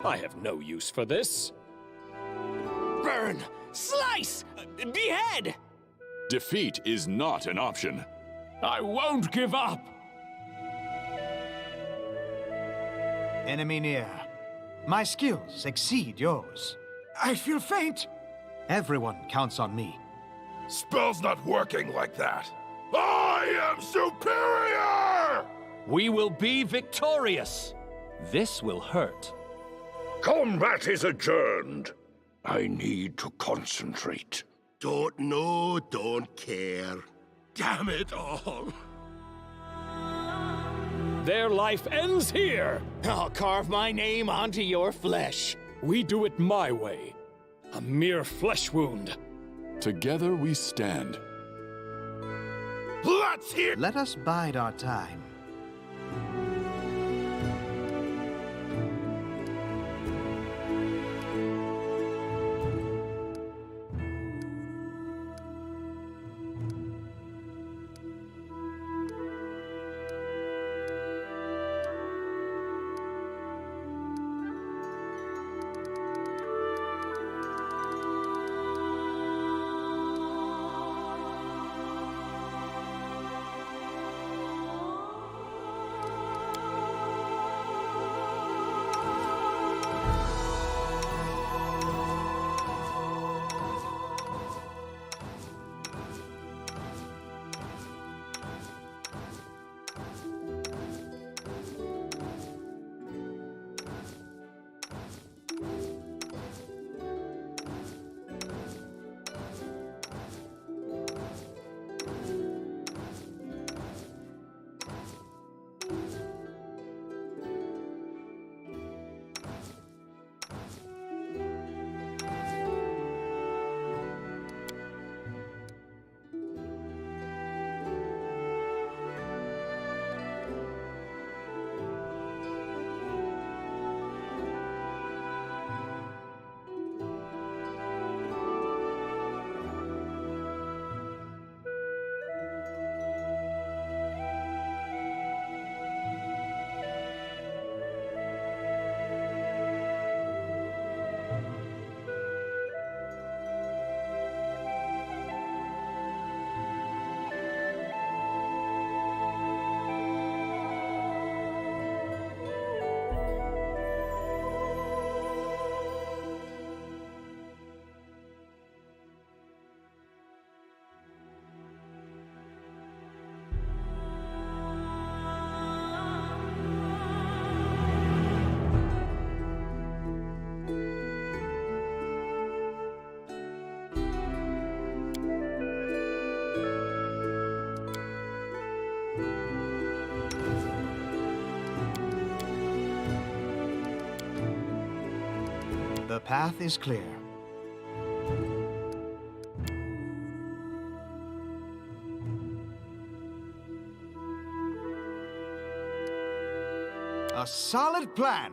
I have no use for this. Burn! Slice! Behead! Defeat is not an option. I won't give up! Enemy near. My skills exceed yours. I feel faint. Everyone counts on me. Spell's not working like that. I am superior! We will be victorious. This will hurt. Combat is adjourned. I need to concentrate. Don't know, don't care. Damn it all. Their life ends here. I'll carve my name onto your flesh. We do it my way. A mere flesh wound. Together we stand. Let's hear. Let us bide our time. The path is clear. A solid plan.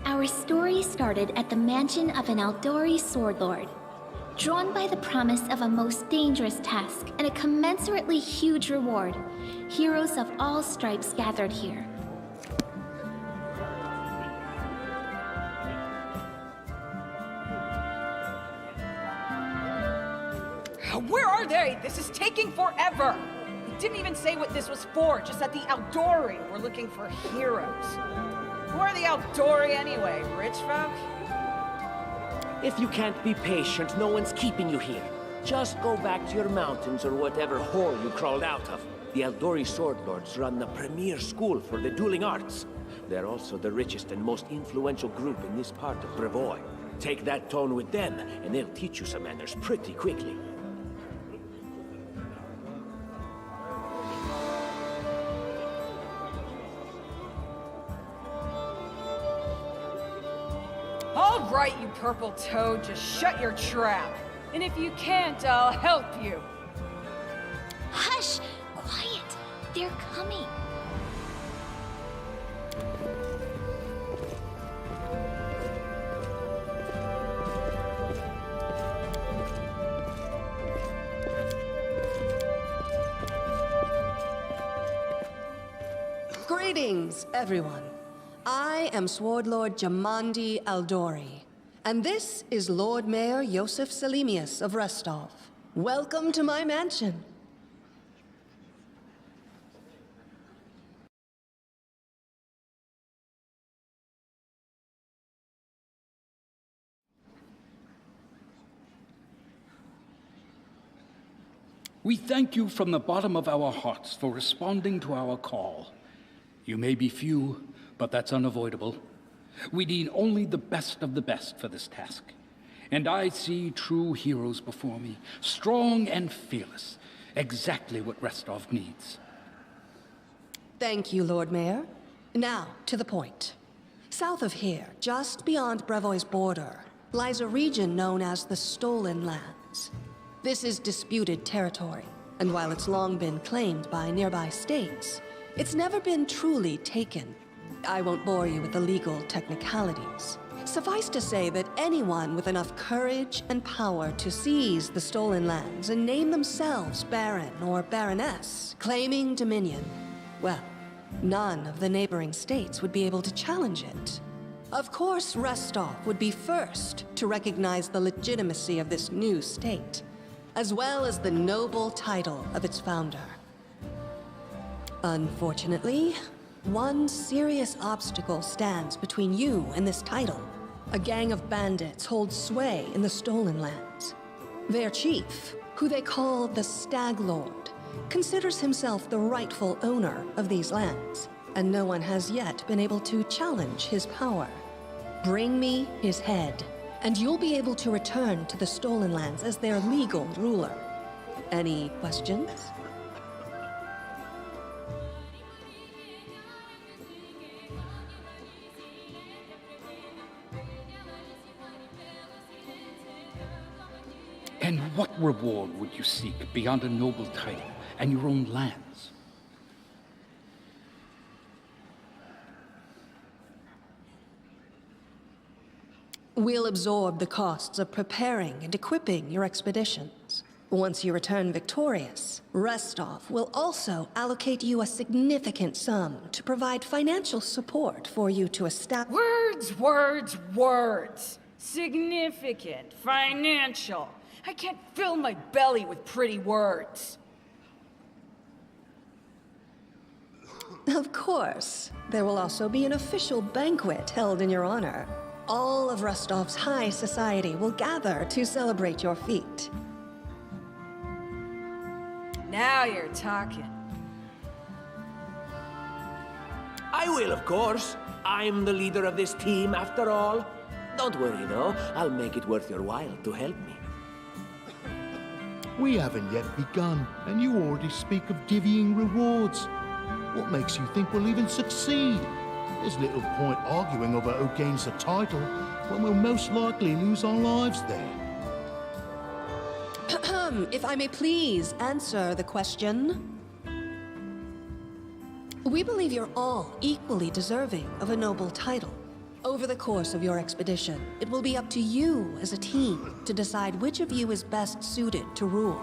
Our story started at the mansion of an Aldori sword lord. Drawn by the promise of a most dangerous task and a commensurately huge reward, heroes of all stripes gathered here. Where are they? This is taking forever! He didn't even say what this was for, just that the Aldori were looking for heroes. Who are the Aldori anyway? Rich folk? If you can't be patient, no one's keeping you here. Just go back to your mountains or whatever hole you crawled out of. The Eldori Sword Lords run the premier school for the dueling arts. They're also the richest and most influential group in this part of Brevoy. Take that tone with them, and they'll teach you some manners pretty quickly. All right, you purple toad, just shut your trap. And if you can't, I'll help you. Hush! Quiet! They're coming. Greetings, everyone. I am Sword Lord Jamandi Aldori, and this is Lord Mayor Yosef Selimius of Restov. Welcome to my mansion. We thank you from the bottom of our hearts for responding to our call. You may be few, but that's unavoidable. We need only the best of the best for this task. And I see true heroes before me, strong and fearless, exactly what Restov needs. Thank you, Lord Mayor. Now, to the point. South of here, just beyond Brevoy's border, lies a region known as the Stolen Lands. This is disputed territory, and while it's long been claimed by nearby states, it's never been truly taken. I won't bore you with the legal technicalities. Suffice to say that anyone with enough courage and power to seize the Stolen Lands and name themselves Baron or Baroness, claiming dominion, well, none of the neighboring states would be able to challenge it. Of course, Restov would be first to recognize the legitimacy of this new state, as well as the noble title of its founder. Unfortunately, one serious obstacle stands between you and this title. A gang of bandits holds sway in the Stolen Lands. Their chief, who they call the Stag Lord, considers himself the rightful owner of these lands, and no one has yet been able to challenge his power. Bring me his head, and you'll be able to return to the Stolen Lands as their legal ruler. Any questions? And what reward would you seek beyond a noble title and your own lands? We'll absorb the costs of preparing and equipping your expeditions. Once you return victorious, Restov will also allocate you a significant sum to provide financial support for you to establish— Words, words, words. Significant, financial. I can't fill my belly with pretty words. Of course. There will also be an official banquet held in your honor. All of Rostov's high society will gather to celebrate your feat. Now you're talking. I will, of course. I'm the leader of this team, after all. Don't worry, though. I'll make it worth your while to help me. We haven't yet begun, and you already speak of divvying rewards. What makes you think we'll even succeed? There's little point arguing over who gains the title when we'll most likely lose our lives there. If I may please answer the question. We believe you're all equally deserving of a noble title. Over the course of your expedition, it will be up to you as a team to decide which of you is best suited to rule.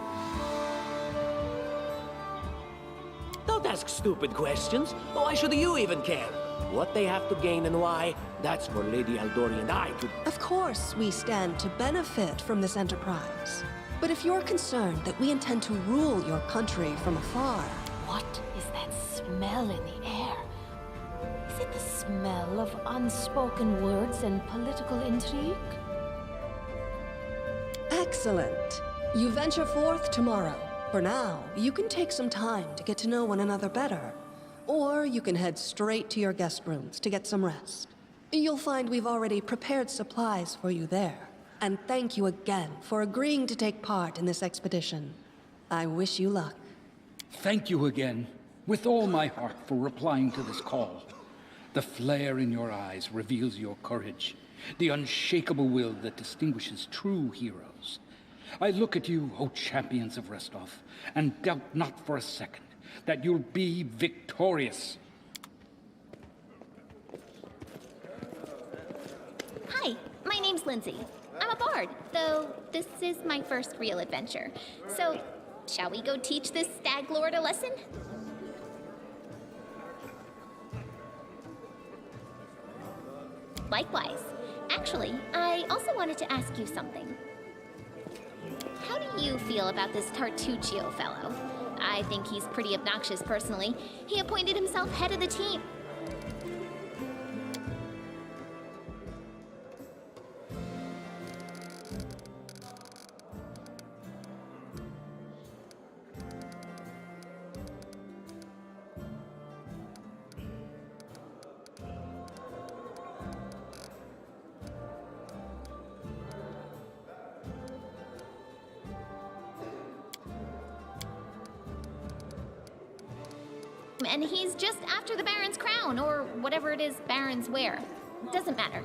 Don't ask stupid questions. Why should you even care? What they have to gain and why, that's for Lady Aldori and I to— Of course, we stand to benefit from this enterprise. But if you're concerned that we intend to rule your country from afar— What is that smell in the air? Is it the smell of unspoken words and political intrigue? Excellent. You venture forth tomorrow. For now, you can take some time to get to know one another better. Or you can head straight to your guest rooms to get some rest. You'll find we've already prepared supplies for you there. And thank you again for agreeing to take part in this expedition. I wish you luck. Thank you again, with all my heart, for replying to this call. The flare in your eyes reveals your courage, the unshakable will that distinguishes true heroes. I look at you, O champions of Restov, and doubt not for a second that you'll be victorious. Hi, my name's Lindsay. I'm a bard, though this is my first real adventure. So, shall we go teach this stag lord a lesson? Likewise. Actually, I also wanted to ask you something. How do you feel about this Tartuccio fellow? I think he's pretty obnoxious personally. He appointed himself head of the team. And he's just after the Baron's crown, or whatever it is barons wear. Doesn't matter.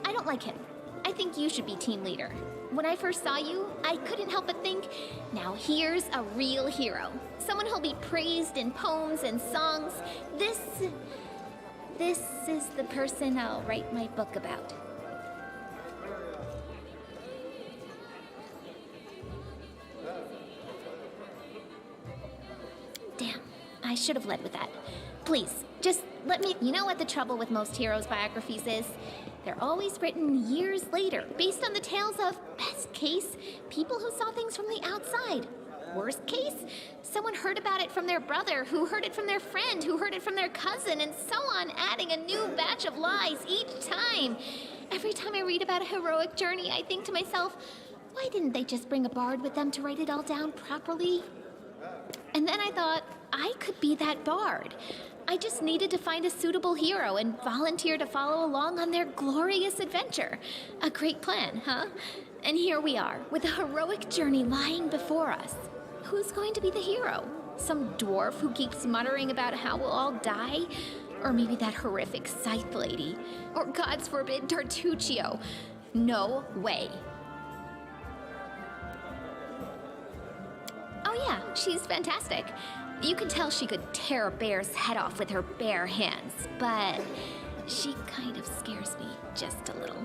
I don't like him. I think you should be team leader. When I first saw you, I couldn't help but think, now here's a real hero. Someone who'll be praised in poems and songs. This is the person I'll write my book about. Damn. I should have led with that. Please, just let me... You know what the trouble with most heroes' biographies is? They're always written years later, based on the tales of, best case, people who saw things from the outside. Worst case, someone heard about it from their brother, who heard it from their friend, who heard it from their cousin, and so on, adding a new batch of lies each time. Every time I read about a heroic journey, I think to myself, why didn't they just bring a bard with them to write it all down properly? And then I thought, I could be that bard. I just needed to find a suitable hero and volunteer to follow along on their glorious adventure. A great plan, huh? And here we are, with a heroic journey lying before us. Who's going to be the hero? Some dwarf who keeps muttering about how we'll all die? Or maybe that horrific scythe lady? Or, God's forbid, Tartuccio? No way. Oh yeah, she's fantastic. You can tell she could tear a bear's head off with her bare hands, but she kind of scares me just a little.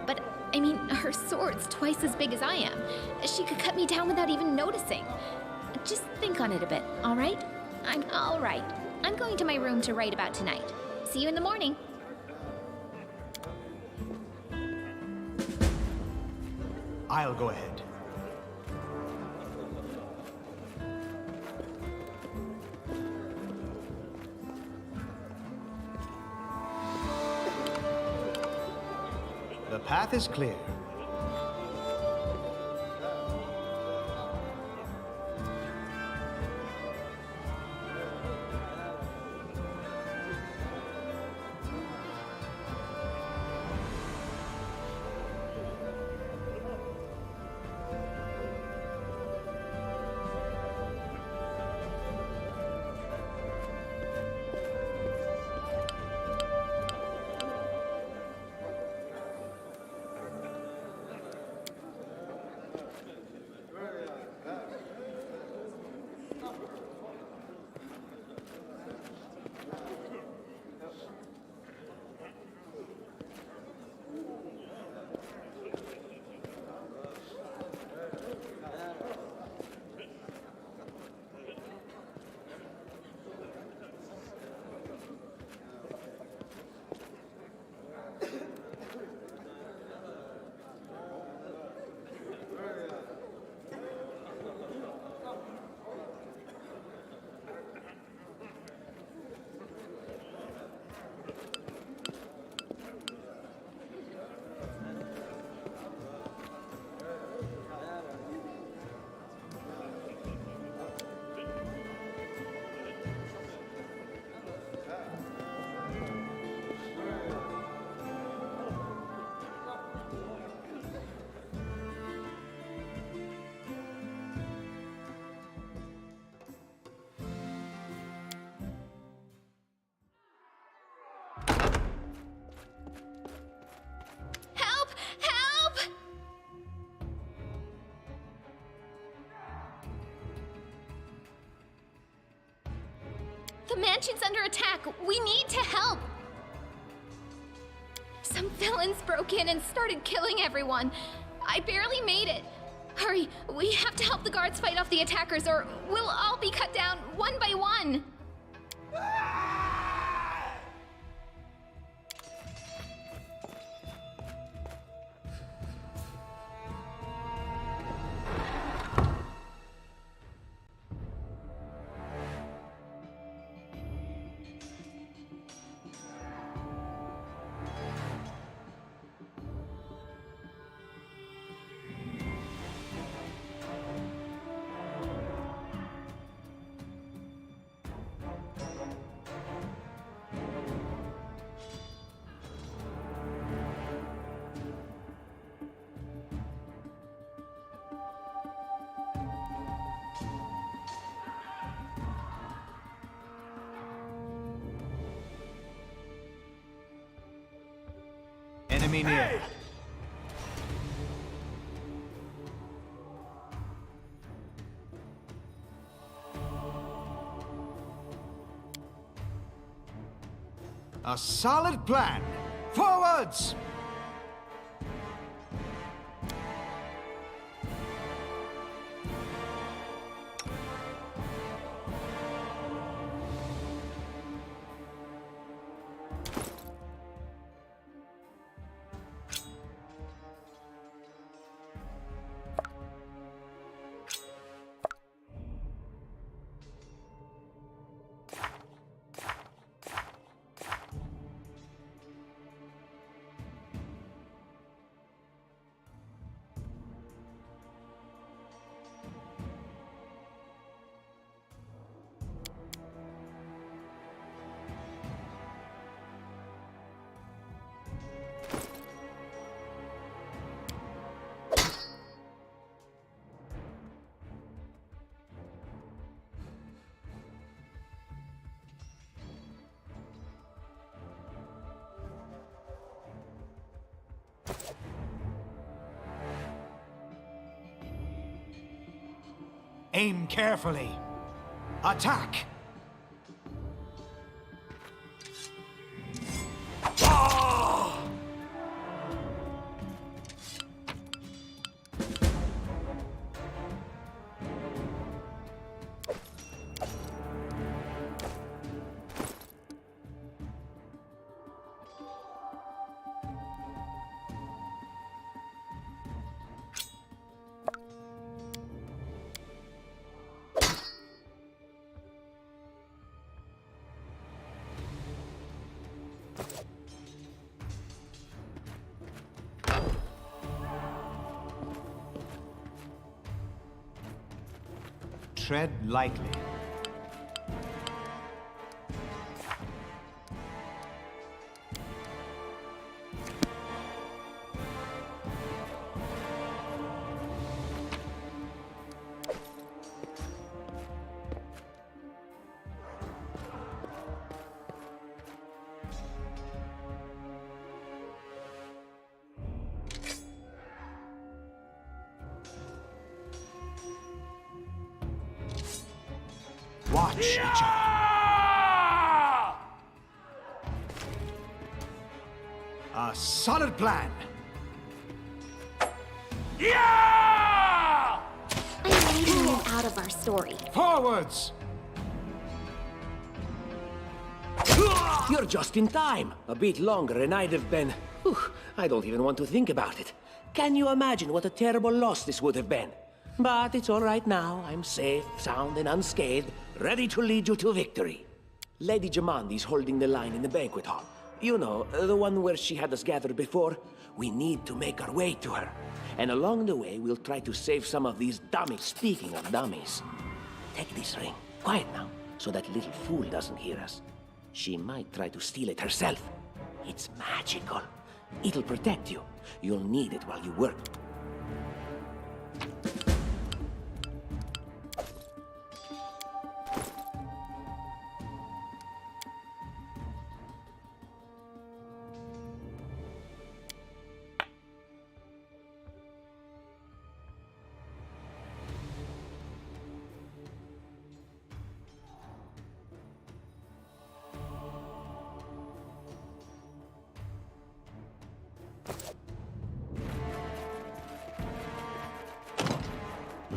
But, I mean, her sword's twice as big as I am. She could cut me down without even noticing. Just think on it a bit, all right? I'm all right. I'm going to my room to write about tonight. See you in the morning. I'll go ahead. The path is clear. The mansion's under attack. We need to help. Some villains broke in and started killing everyone. I barely made it. Hurry, we have to help the guards fight off the attackers, or we'll all be cut down one by one. Enemy near. A solid plan. Forwards! Aim carefully. Attack! Tread lightly. Watch each other. A solid plan. I'm leaving them out of our story. Forwards! You're just in time. A bit longer and I'd have been... Whew, I don't even want to think about it. Can you imagine what a terrible loss this would have been? But it's all right now. I'm safe, sound, and unscathed, ready to lead you to victory. Lady Jamandi's holding the line in the banquet hall. You know, the one where she had us gathered before. We need to make our way to her. And along the way, we'll try to save some of these dummies. Speaking of dummies, take this ring. Quiet now, so that little fool doesn't hear us. She might try to steal it herself. It's magical. It'll protect you. You'll need it while you work.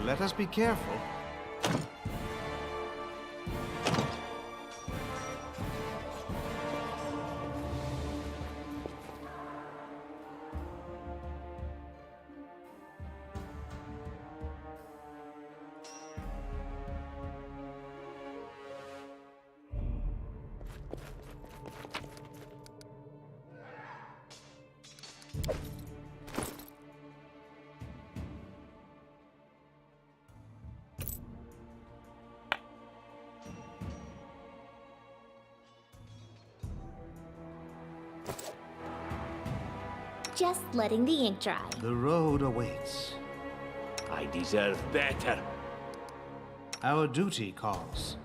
let us be careful. Just letting the ink dry. The road awaits. I deserve better. Our duty calls.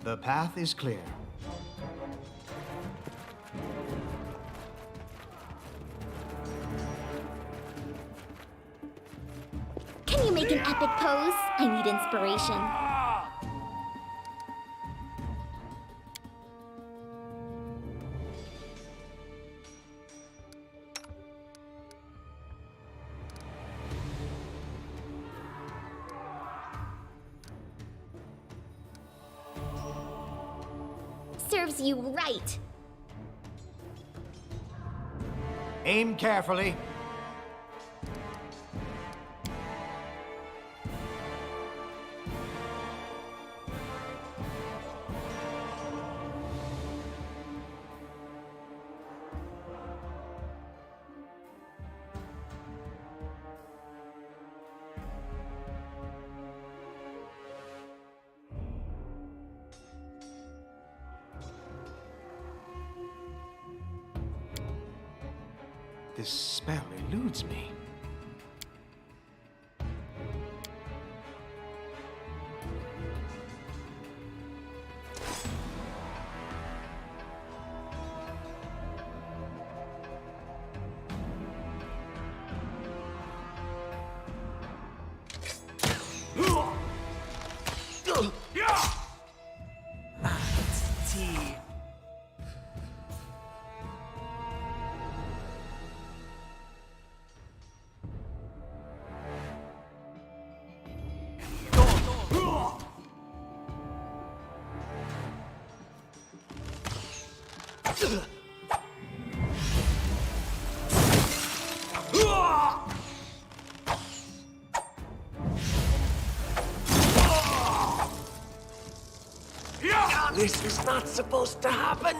The path is clear. Can you make an epic pose? I need inspiration. Serves you right. Aim carefully. This spell eludes me. This is not supposed to happen.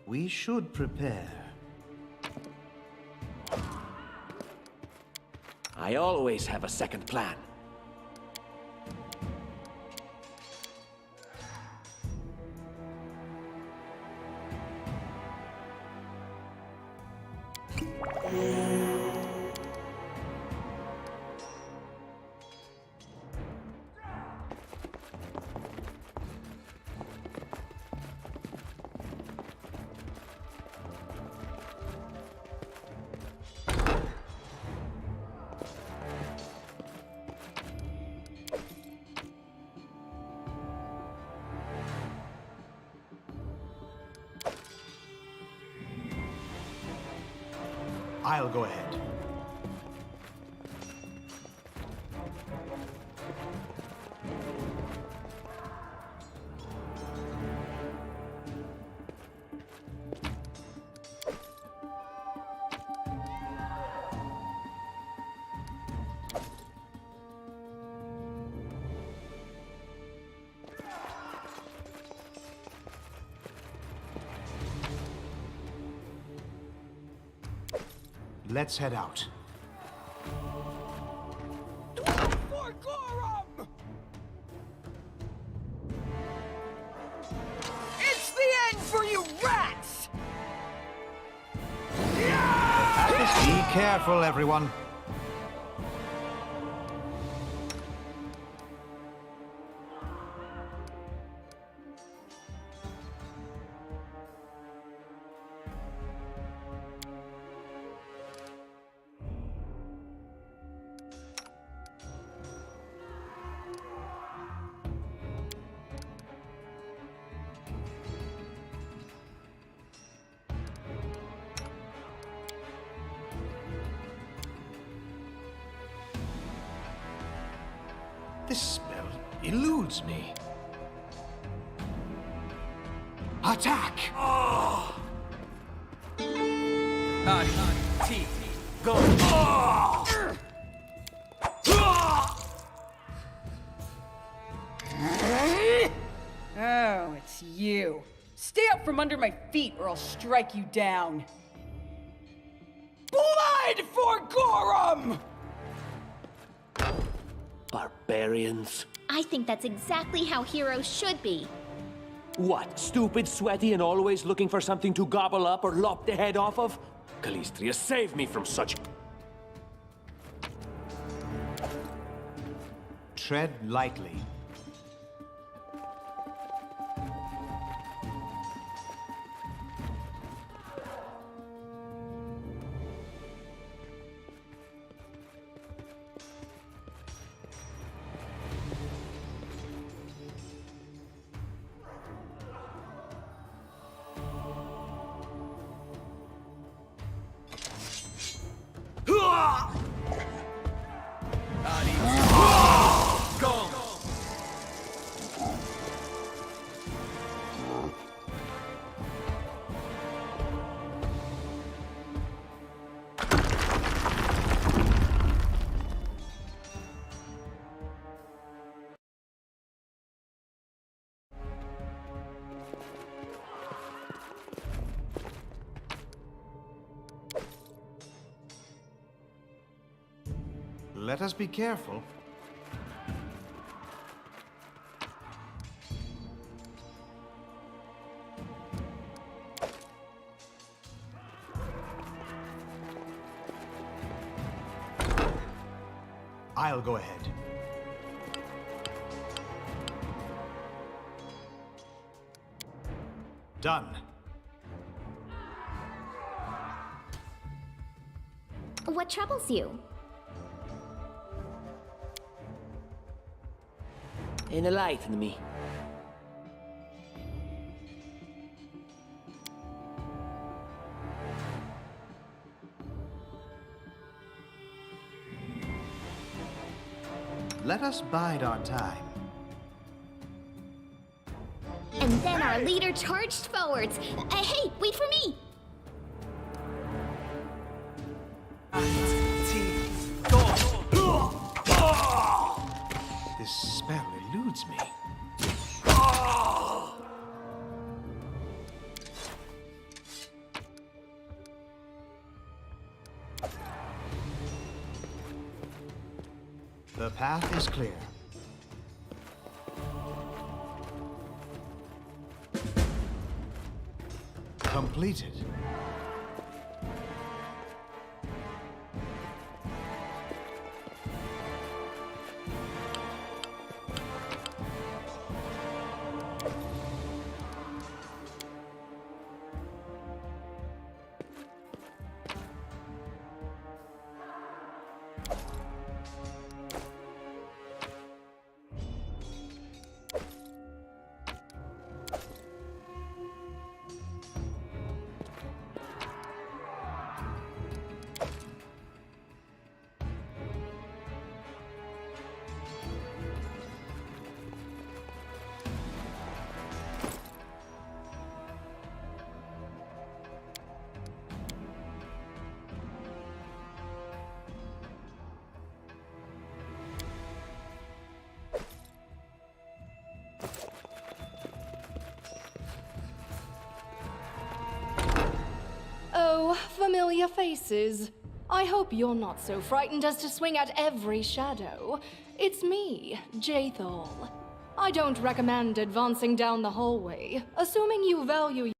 We should prepare. I always have a second plan. I'll go ahead. Let's head out. For Gorum! It's the end for you rats! Be careful, everyone. This spell eludes me. Attack! Go! Oh, it's you. Stay up from under my feet or I'll strike you down. Blood for Gorum! Barbarians. I think that's exactly how heroes should be. What, stupid, sweaty, and always looking for something to gobble up or lop the head off of? Calistria, save me from such... Tread lightly. Let us be careful. I'll go ahead. Done. What troubles you? Enlighten me. Let us bide our time. And then our leader charged forwards. Hey, wait for me! This spell eludes me. The path is clear. Completed. familiar faces. I hope you're not so frightened as to swing at every shadow. It's me, Jaethal. I don't recommend advancing down the hallway, assuming you value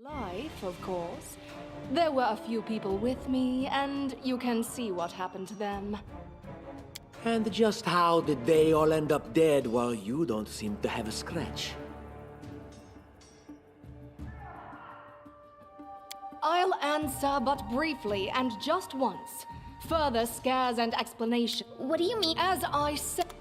life, of course. There were a few people with me, and you can see what happened to them. And just how did they all end up dead while you don't seem to have a scratch? I'll answer but briefly and just once. Further scares and explanation. What do you mean? As I said...